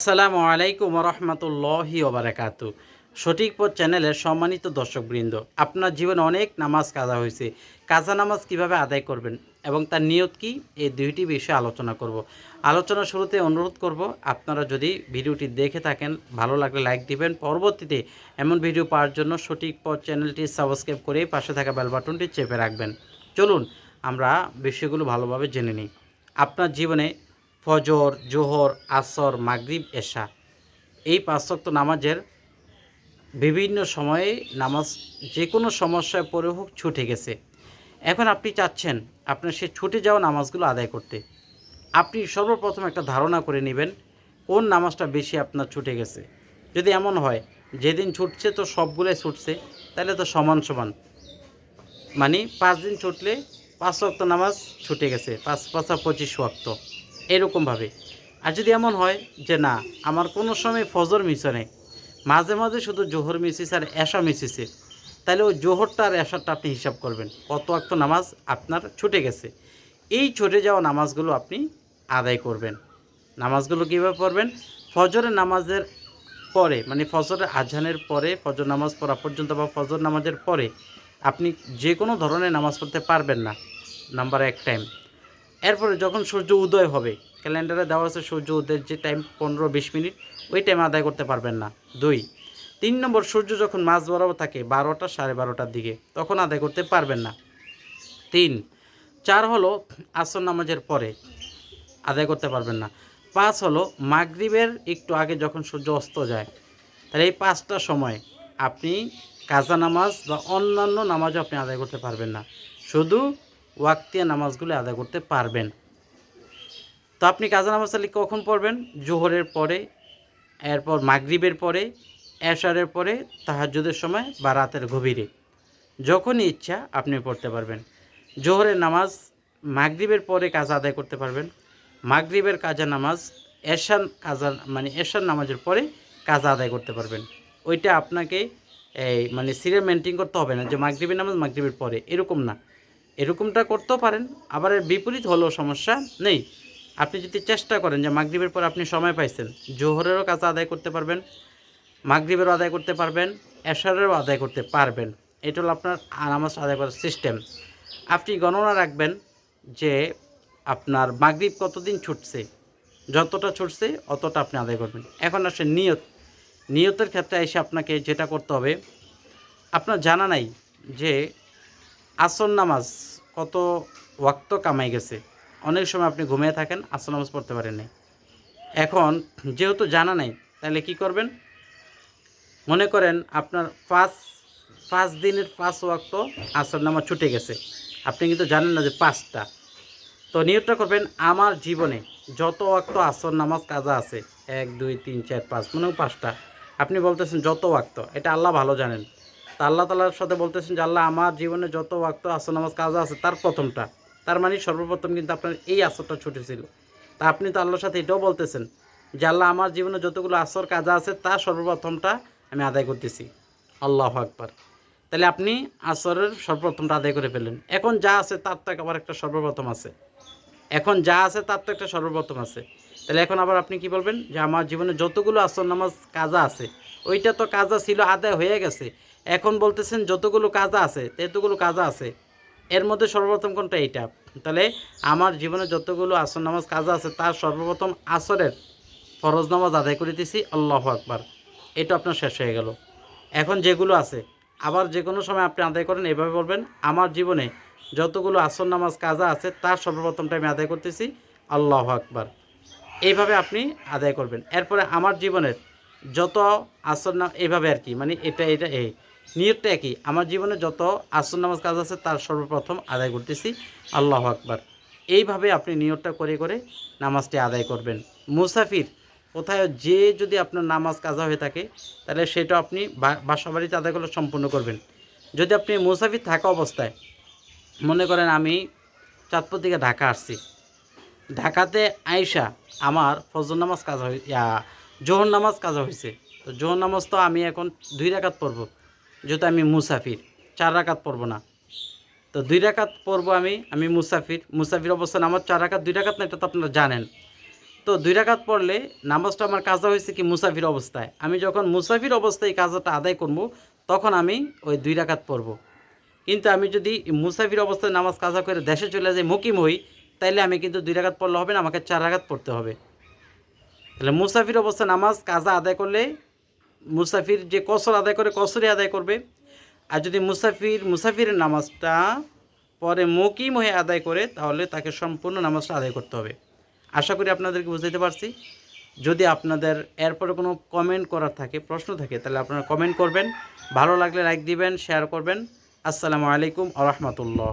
আসসালামু আলাইকুম রহমতুল্লাহি ওবারাকাতু। সঠিক পথ চ্যানেলের সম্মানিত দর্শকবৃন্দ, আপনার জীবনে অনেক নামাজ কাজা হয়েছে। কাজা নামাজ কিভাবে আদায় করবেন এবং তার নিয়ত কি, এই দুইটি বিষয়ে আলোচনা করব। আলোচনার শুরুতে অনুরোধ করব, আপনারা যদি ভিডিওটি দেখে থাকেন ভালো লাগলে লাইক দিবেন। পরবর্তীতে এমন ভিডিও পাওয়ার জন্য সঠিক পথ চ্যানেলটি সাবস্ক্রাইব করে পাশে থাকা বেল বাটনটি চেপে রাখবেন। চলুন আমরা বিষয়গুলো ভালোভাবে জেনে নিই। আপনার জীবনে ফজর, জোহর, আসর, মাগরিব, এশা এই ৫ ওয়াক্ত নামাজের বিভিন্ন সময়ে নামাজ যে কোনো সমস্যায় পড়ে হোক ছুটে গেছে। এখন আপনি চাচ্ছেন আপনার সে ছুটে যাওয়া নামাজগুলো আদায় করতে। আপনি সর্বপ্রথম একটা ধারণা করে নেবেন কোন নামাজটা বেশি আপনার ছুটে গেছে। যদি এমন হয় যেদিন ছুটছে তো সবগুলোই ছুটছে, তাহলে তো সমান সমান, মানে ৫ দিন ছুটলে ৫ ওয়াক্ত নামাজ ছুটে গেছে, ৫ পাঁচা ২৫ ওয়াক্ত এরকমভাবে। আর যদি এমন হয় যে না, আমার কোনো সময় ফজর মিস নেই, মাঝে মাঝে শুধু জোহর মিসিস আর এশা মিসিছে, তাহলে ওই জোহরটা আর এশারটা আপনি হিসাব করবেন কত ওয়াক্ত নামাজ আপনার ছুটে গেছে। এই ছুটে যাওয়া নামাজগুলো আপনি আদায় করবেন। নামাজগুলো কীভাবে পড়বেন? ফজরের নামাজের পরে, মানে ফজরের আজানের পরে, ফজর নামাজ পড়া পর্যন্ত বা ফজর নামাজের পরে আপনি যে কোনো ধরনের নামাজ পড়তে পারবেন না, নাম্বার ১ টাইম। এরপরে যখন সূর্য উদয় হবে, ক্যালেন্ডারে দেওয়া আছে সূর্য উদয়ের যে টাইম ১৫-২০ মিনিট, ওই টাইম আদায় করতে পারবেন না। ২, ৩ নম্বর, সূর্য যখন মাঝ বরাবর থাকে ১২টা ১২:৩০ দিকে, তখন আদায় করতে পারবেন না। ৩, ৪ হলো আসর নামাজের পরে, আদায় করতে পারবেন না। ৫ হলো মাগরিবের একটু আগে যখন সূর্য অস্ত যায়। তাহলে এই ৫টা সময় আপনি কাজা নামাজ বা অন্যান্য নামাজও আপনি আদায় করতে পারবেন না, শুধু ওয়াক্তিয়া নামাজগুলো আদায় করতে পারবেন। তো আপনি কাজা নামাজ তাহলে কখন পড়বেন? জোহরের পরে, এরপর মাগরিবের পরে, এশারের পরে, তাহাজ্জুদের সময় বা রাতের গভীরে, যখনই ইচ্ছা আপনি পড়তে পারবেন। জোহরের নামাজ মাগরিবের পরে কাজা আদায় করতে পারবেন, মাগরিবের কাজা নামাজ এশার কাজা, মানে এশার নামাজের পরে কাজা আদায় করতে পারবেন। ওইটা আপনাকে মানে সিরিয়াল মেনটেন করতে হবে না যে মাগরিবের নামাজ মাগরিবের পরে, এরকম না। এরকমটা করতেও পারেন, আবার এর বিপরীত হলেও সমস্যা নেই। আপনি যদি চেষ্টা করেন যে মাগরিবের পর আপনি সময় পাইছেন, জোহরেরও কাজ আদায় করতে পারবেন, মাগরিবেরও আদায় করতে পারবেন, এশারেরও আদায় করতে পারবেন। এটা হলো আপনার নামাজ আদায় করার সিস্টেম। আপনি গণনা রাখবেন যে আপনার মাগরিব কতদিন ছুটছে, যতটা ছুটছে অতটা আপনি আদায় করবেন। এখন আসে নিয়ত। নিয়তের ক্ষেত্রে এসে আপনাকে যেটা করতে হবে, আপনার জানা নাই যে আসর নামাজ কত ওয়াক্ত কামাই গেছে। অনেক সময় আপনি ঘুমিয়ে থাকেন, আসর নামাজ পড়তে পারেন নাই। এখন যেহেতু জানা নাই, তাহলে কি করবেন? মনে করেন আপনার পাঁচ দিনের ৫ ওয়াক্ত আসর নামাজ ছুটে গেছে, আপনি কিন্তু জানেন না যে ৫টা। তো নিয়তটা করবেন, আমার জীবনে যত ওয়াক্ত আসর নামাজ কাজা আছে, ১, ২, ৩, ৪, ৫, মনে হয় ৫টা। আপনি বলতেছেন যত ওয়াক্ত, এটা আল্লাহ ভালো জানেন। তা আল্লাহ তাআলার সাথে বলতেছেন যে আল্লাহ, আমার জীবনে যত ওয়াক্ত আসর নামাজ কাজা আছে তার প্রথমটা। তার মানে সর্বপ্রথম কিন্তু আপনার এই আসরটা ছুটেছিল। তা আপনি তো আল্লাহর সাথে এটাও বলতেছেন যে আল্লাহ, আমার জীবনে যতগুলো আসর কাজা আছে তার সর্বপ্রথমটা আমি আদায় করতেছি। আল্লাহু আকবার। তাহলে আপনি আসরের সর্বপ্রথমটা আদায় করে ফেললেন। এখন যা আছে তার তো আবার একটা সর্বপ্রথম আছে। এখন যা আছে তার তো একটা সর্বপ্রথম আছে। তাহলে এখন আবার আপনি কি বলবেন? যে আমার জীবনে যতগুলো আসর নামাজ কাজা আছে, ওইটা তো কাজা ছিল, আদায় হয়ে গেছে। এখন বলতেছেন যতগুলো কাজা আছে, এতগুলো কাজা আছে, এর মধ্যে সর্বপ্রথম কোনটা? এইটা। তাহলে আমার জীবনে যতগুলো আসর নামাজ কাজা আছে তার সর্বপ্রথম আসরের ফরজ নামাজ আদায় করিতেছি। আল্লাহু আকবার। এটা আপনার শেষ হয়ে গেল। এখন যেগুলো আছে আবার যে কোনো সময় আপনি আদায় করেন, এভাবে বলবেন, আমার জীবনে যতগুলো আসর নামাজ কাজা আছে তার সর্বপ্রথমটা আমি আদায় করতেছি। আল্লাহু আকবার। এইভাবে আপনি আদায় করবেন। এরপরে আমার জীবনের যত আসর এইভাবে আর কি, মানে এটা এই নিয়তটা একই। আমার জীবনে যত আসর নামাজ কাজ আছে তার সর্বপ্রথম আদায় করতেছি। আল্লাহু আকবার। এইভাবে আপনি নিয়তটা করে করে নামাজটি আদায় করবেন। মুসাফির কোথায় যে যদি আপনার নামাজ কাজা হয়ে থাকে, তাহলে সেটা আপনি বাসা বাড়িতে আদায় করলে সম্পূর্ণ করবেন। যদি আপনি মুসাফির থাকা অবস্থায়, মনে করেন আমি চাঁদপুর থেকে ঢাকা আসছি, ঢাকাতে আইসা আমার ফজর নামাজ কাজা জোহর নামাজ কাজা হয়েছে, তো জোহর নামাজ তো আমি এখন ২ রাকাত পড়ব, যেহেতু আমি মুসাফির, ৪ রাকাত পড়ব না। তো ২ রাকাত পড়ব আমি মুসাফির অবস্থান, আমার ৪ রাকাত ২ রাকাত না, এটা তো আপনারা জানেন। তো তো 2 রাকাত পড়লে নামাজটা আমার কাজা হয়েছে কি মুসাফির অবস্থায়। আমি যখন মুসাফির অবস্থায় এই কাজাটা আদায় করব, তখন আমি ওই 2 রাকাত পড়ব। কিন্তু আমি যদি মুসাফির অবস্থায় নামাজ কাজা করে দেশে চলে যাই, মুকিম হই, তাইলে আমি কিন্তু 2 রাকাত পড়লে হবে না, আমাকে 4 রাকাত পড়তে হবে। তাহলে মুসাফির অবস্থায় নামাজ কাজা আদায় করলে মুসাফির যে কসর আদায় করে কসরই আদায় করবে। আর যদি মুসাফিরের নামাজটা পরে মুকিম হয়ে আদায় করে, তাহলে তাকে সম্পূর্ণ নামাজটা আদায় করতে হবে। আশা করি আপনাদেরকে বুঝাতে পারছি। যদি আপনাদের এরপরে কোনো কমেন্ট করার থাকে, প্রশ্ন থাকে, তাহলে আপনারা কমেন্ট করবেন। ভালো লাগলে লাইক দিবেন, শেয়ার করবেন। আসসালামু আলাইকুম ওয়া রাহমাতুল্লাহ।